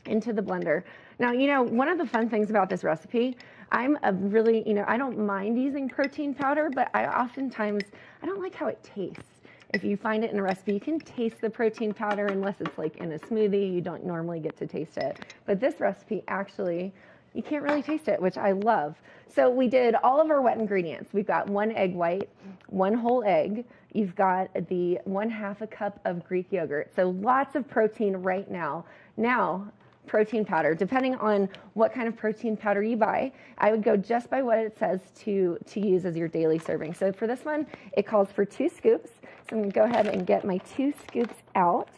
into the blender. Now, one of the fun things about this recipe, I'm a really, I don't mind using protein powder, but I don't like how it tastes. If you find it in a recipe, you can taste the protein powder unless it's like in a smoothie. You don't normally get to taste it. But this recipe, actually, you can't really taste it, which I love. So we did all of our wet ingredients. We've got 1 egg white, 1 whole egg. You've got the 1/2 a cup of Greek yogurt. So lots of protein right now. Now, protein powder, depending on what kind of protein powder you buy, I would go just by what it says to use as your daily serving. So for this one, it calls for 2 scoops. So I'm gonna go ahead and get my 2 scoops out.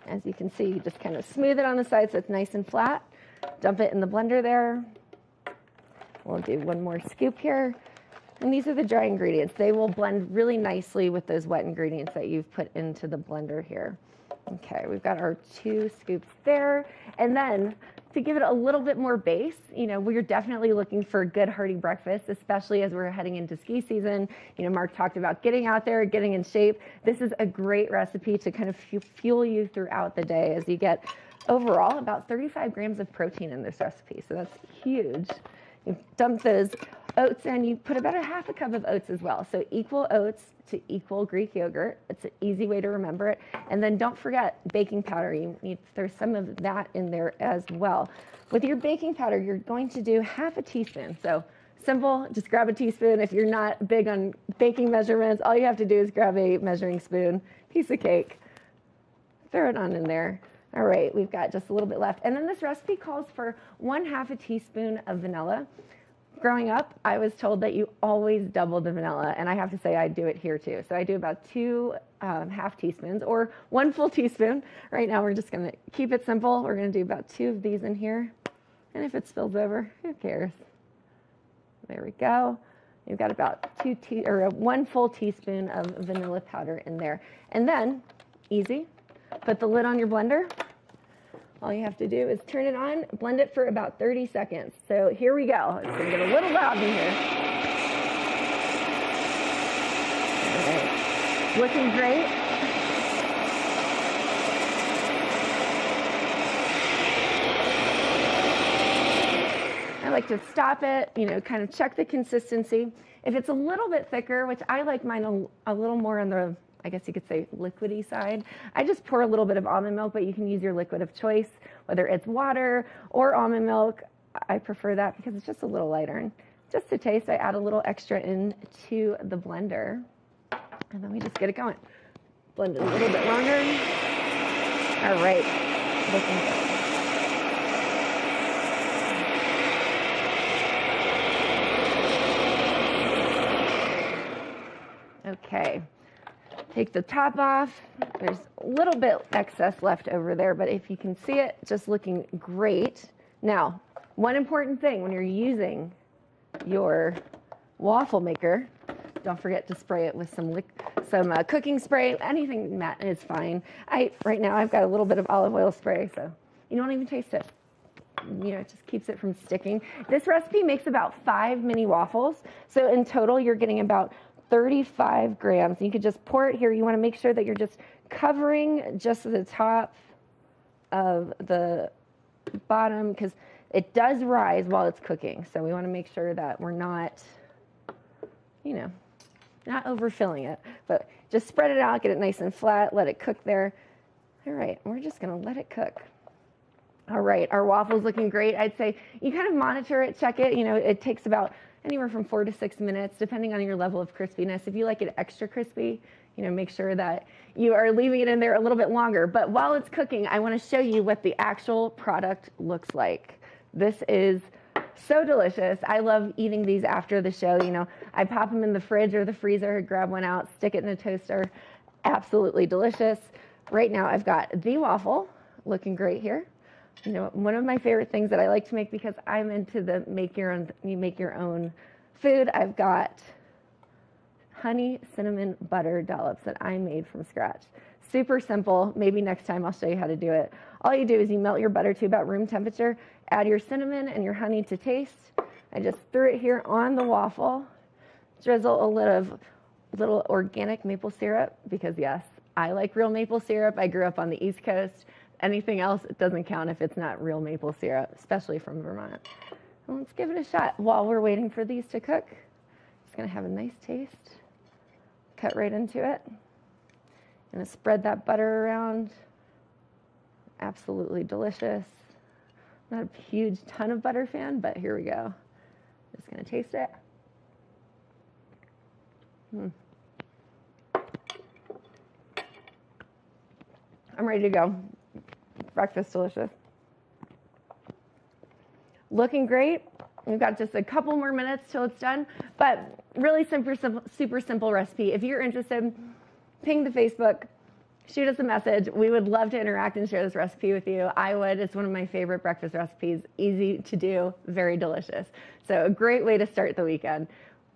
As you can see, you just kind of smooth it on the side so it's nice and flat. Dump it in the blender there. We'll do 1 more scoop here. And these are the dry ingredients. They will blend really nicely with those wet ingredients that you've put into the blender here. Okay, we've got our 2 scoops there. And then to give it a little bit more base, we're definitely looking for a good hearty breakfast, especially as we're heading into ski season. Mark talked about getting out there, getting in shape. This is a great recipe to kind of fuel you throughout the day, as you get overall about 35 grams of protein in this recipe. So that's huge. You dump those oats in. You put about 1/2 a cup of oats as well. So equal oats to equal Greek yogurt. It's an easy way to remember it. And then don't forget baking powder. There's some of that in there as well. With your baking powder, you're going to do 1/2 a teaspoon. So simple, just grab a teaspoon. If you're not big on baking measurements, all you have to do is grab a measuring spoon, piece of cake, throw it on in there. All right, we've got just a little bit left. And then this recipe calls for 1/2 a teaspoon of vanilla. Growing up, I was told that you always double the vanilla, and I have to say I do it here too. So I do about 2 half teaspoons or 1 full teaspoon. Right now, we're just gonna keep it simple. We're gonna do about 2 of these in here. And if it spills over, who cares? There we go. You've got about 1 full teaspoon of vanilla powder in there. And then, easy, put the lid on your blender. All you have to do is turn it on, blend it for about 30 seconds. So here we go. It's gonna get a little loud in here. All right. Looking great. I like to stop it, kind of check the consistency. If it's a little bit thicker, which I like mine a little more on the, I guess you could say, liquidy side, I just pour a little bit of almond milk, but you can use your liquid of choice, whether it's water or almond milk. I prefer that because it's just a little lighter. And just to taste, I add a little extra into the blender, and then we just get it going. Blend it a little bit longer. All right, looking good. Okay, take the top off. There's a little bit excess left over there, but if you can see it, just looking great. Now, one important thing when you're using your waffle maker, don't forget to spray it with some cooking spray. Anything matte is fine. Right now I've got a little bit of olive oil spray, so you don't even taste it. It just keeps it from sticking. This recipe makes about 5 mini waffles, so in total you're getting about 35 grams. You could just pour it here. You want to make sure that you're just covering just the top of the bottom, because it does rise while it's cooking. So we want to make sure that we're not, not overfilling it, but just spread it out, get it nice and flat, let it cook there. All right, we're just gonna let it cook. All right, our waffle's looking great. I'd say you kind of monitor it, check it. You know, it takes about anywhere from 4 to 6 minutes, depending on your level of crispiness. If you like it extra crispy, you know, make sure that you are leaving it in there a little bit longer. But while it's cooking, I want to show you what the actual product looks like. This is so delicious. I love eating these after the show. You know, I pop them in the fridge or the freezer, grab one out, stick it in a toaster. Absolutely delicious. Right now, I've got the waffle looking great here. You know, one of my favorite things that I like to make, because I'm into the make your own food. I've got honey cinnamon butter dollops that I made from scratch. Super simple. Maybe next time I'll show you how to do it. All you do is you melt your butter to about room temperature, add your cinnamon and your honey to taste. I just threw it here on the waffle. Drizzle a little organic maple syrup, because yes, I like real maple syrup. I grew up on the East Coast. Anything else, it doesn't count if it's not real maple syrup, especially from Vermont. Well, let's give it a shot. While we're waiting for these to cook, it's gonna have a nice taste. Cut right into it. Gonna spread that butter around. Absolutely delicious. Not a huge ton of butter fan, but here we go. Just gonna taste it. I'm ready to go. Breakfast delicious. Looking great. We've got just a couple more minutes till it's done, but really super simple recipe. If you're interested, ping the Facebook, shoot us a message. We would love to interact and share this recipe with you. I would. It's one of my favorite breakfast recipes. Easy to do, very delicious. So a great way to start the weekend.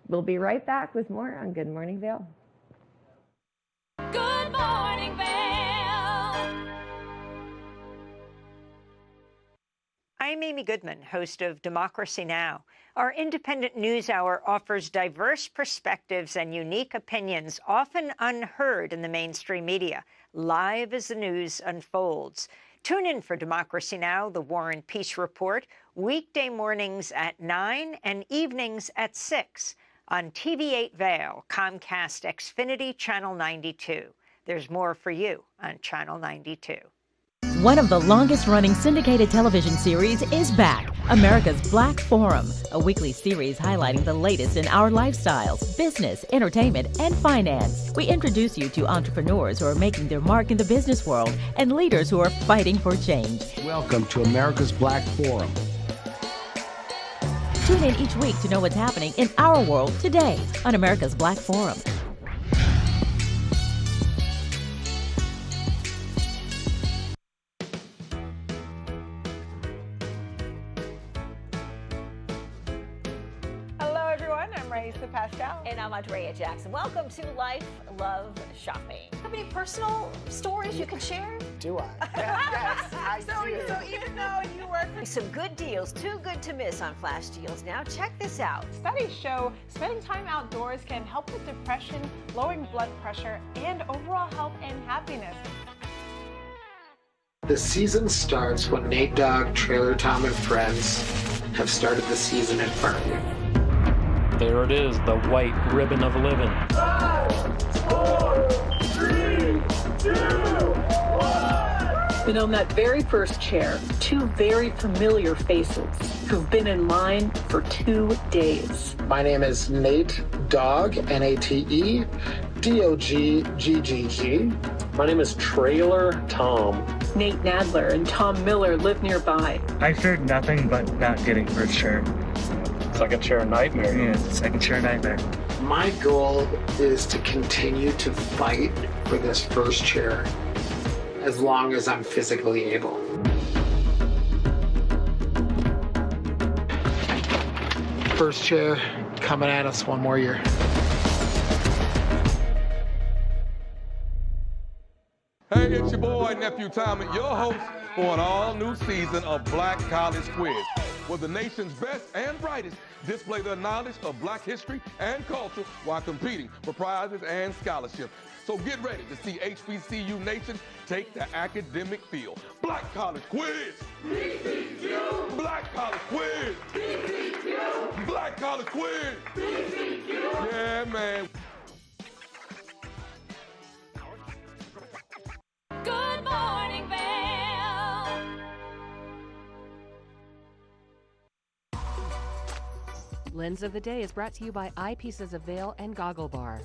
We'll be right back with more on Good Morning Vail. Good morning, Vail. I'm Amy Goodman, host of Democracy Now! Our independent news hour offers diverse perspectives and unique opinions, often unheard in the mainstream media, live as the news unfolds. Tune in for Democracy Now!, the War and Peace Report, weekday mornings at 9 and evenings at 6 on TV8 Vail, Comcast Xfinity Channel 92. There's more for you on Channel 92. One of the longest-running syndicated television series is back, America's Black Forum, a weekly series highlighting the latest in our lifestyles, business, entertainment, and finance. We introduce you to entrepreneurs who are making their mark in the business world and leaders who are fighting for change. Welcome to America's Black Forum. Tune in each week to know what's happening in our world today on America's Black Forum. Pascal. And I'm Andrea Jackson. Welcome to Life, Love, Shopping. Have any personal stories you can share? Do I? Yes, I do. So even though you work for some good deals, too good to miss on flash deals. Now check this out. Studies show spending time outdoors can help with depression, lowering blood pressure, and overall health and happiness. The season starts when Nate Dogg, Trailer Tom, and friends have started the season in front of you. There it is, the white ribbon of living. 5, 4, 3, 2, 1. And on that very first chair, two very familiar faces who've been in line for 2 days. My name is Nate Dogg, Nate Dogg. My name is Trailer Tom. Nate Nadler and Tom Miller live nearby. I feared nothing but not getting first chair. Second chair nightmare. Yeah, second chair nightmare. My goal is to continue to fight for this first chair as long as I'm physically able. First chair coming at us one more year. Hey, it's your boy, Nephew Tommy, your host for an all-new season of Black College Quiz, where the nation's best and brightest display their knowledge of Black history and culture while competing for prizes and scholarships. So get ready to see HBCU Nation take the academic field. Black College Quiz! BCQ! Black College Quiz! BCQ! Black College Quiz! BCQ! Yeah, man. Lens of the Day is brought to you by Eyepieces of Vail and Goggle Bar.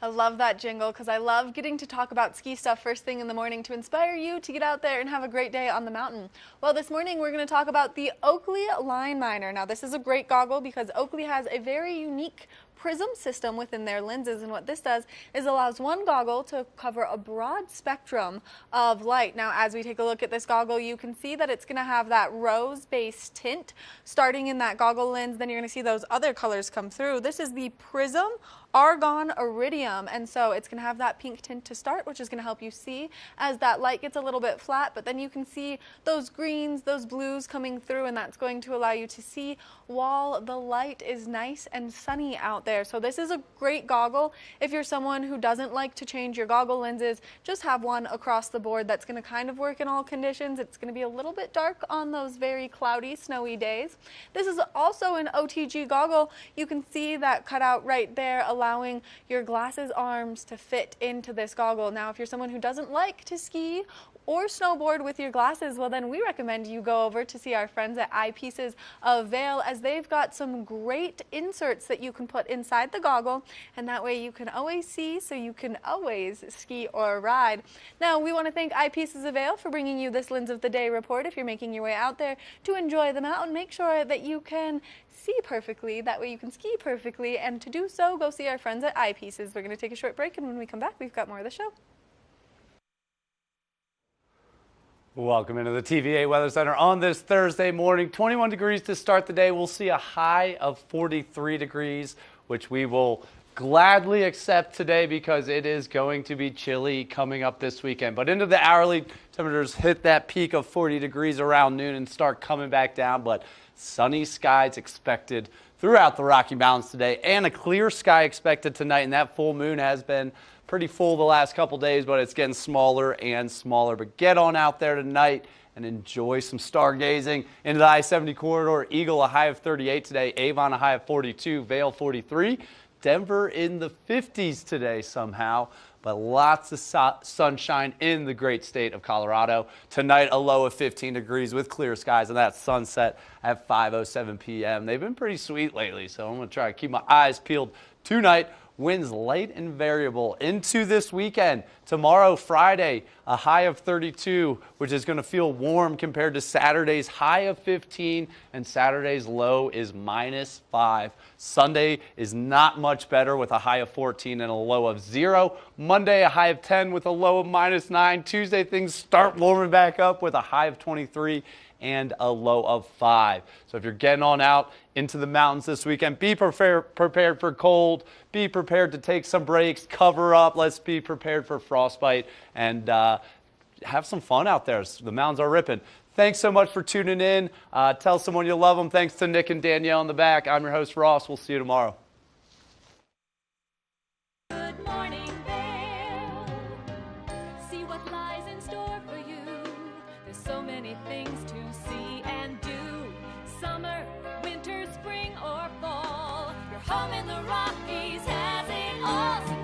I love that jingle because I love getting to talk about ski stuff first thing in the morning to inspire you to get out there and have a great day on the mountain. Well, this morning we're going to talk about the Oakley Line Miner. Now, this is a great goggle because Oakley has a very unique prism system within their lenses, and what this does is allows one goggle to cover a broad spectrum of light. Now, as we take a look at this goggle, you can see that it's going to have that rose-based tint starting in that goggle lens. Then you're going to see those other colors come through. This is the Prism Argon Iridium, and so it's going to have that pink tint to start, which is going to help you see as that light gets a little bit flat, but then you can see those greens, those blues coming through, and that's going to allow you to see while the light is nice and sunny out there. So this is a great goggle. If you're someone who doesn't like to change your goggle lenses, just have one across the board that's going to kind of work in all conditions. It's going to be a little bit dark on those very cloudy, snowy days. This is also an OTG goggle. You can see that cutout right there, allowing your glasses arms to fit into this goggle. Now, if you're someone who doesn't like to ski or snowboard with your glasses, well, then we recommend you go over to see our friends at Eyepieces of Vail, as they've got some great inserts that you can put inside the goggle, and that way you can always see, so you can always ski or ride. Now, we want to thank Eyepieces of Vail for bringing you this Lens of the Day report. If you're making your way out there to enjoy the mountain, make sure that you can see perfectly, that way you can ski perfectly, and to do so, go see our friends at Eyepieces. We're going to take a short break, and when we come back, we've got more of the show. Welcome into the TVA Weather Center on this Thursday morning. 21 degrees to start the day. We'll see a high of 43 degrees, which we will gladly accept today because it is going to be chilly coming up this weekend. But into the hourly, temperatures hit that peak of 40 degrees around noon and start coming back down. But sunny skies expected throughout the Rocky Mountains today, and a clear sky expected tonight. And that full moon has been pretty full the last couple days, but it's getting smaller and smaller. But get on out there tonight and enjoy some stargazing. Into the I-70 corridor, Eagle a high of 38 today, Avon a high of 42, Vail 43, Denver in the 50s today somehow, but lots of sunshine in the great state of Colorado. Tonight, a low of 15 degrees with clear skies, and that's sunset at 5:07 p.m. They've been pretty sweet lately, so I'm going to try to keep my eyes peeled tonight. Winds light and variable into this weekend. Tomorrow, Friday, a high of 32, which is going to feel warm compared to Saturday's high of 15, and Saturday's low is -5. Sunday is not much better with a high of 14 and a low of 0. Monday, a high of 10 with a low of -9. Tuesday, things start warming back up with a high of 23 and a low of 5. So if you're getting on out into the mountains this weekend, be prepared for cold, be prepared to take some breaks, cover up, let's be prepared for frostbite, and have some fun out there. The mountains are ripping. Thanks so much for tuning in. Tell someone you love them. Thanks to Nick and Danielle in the back. I'm your host, Ross. We'll see you tomorrow. Good morning, Vail. See what lies in store for you. There's so many things to see and do. Summer, winter, spring, or fall. Your home in the Rockies has it all.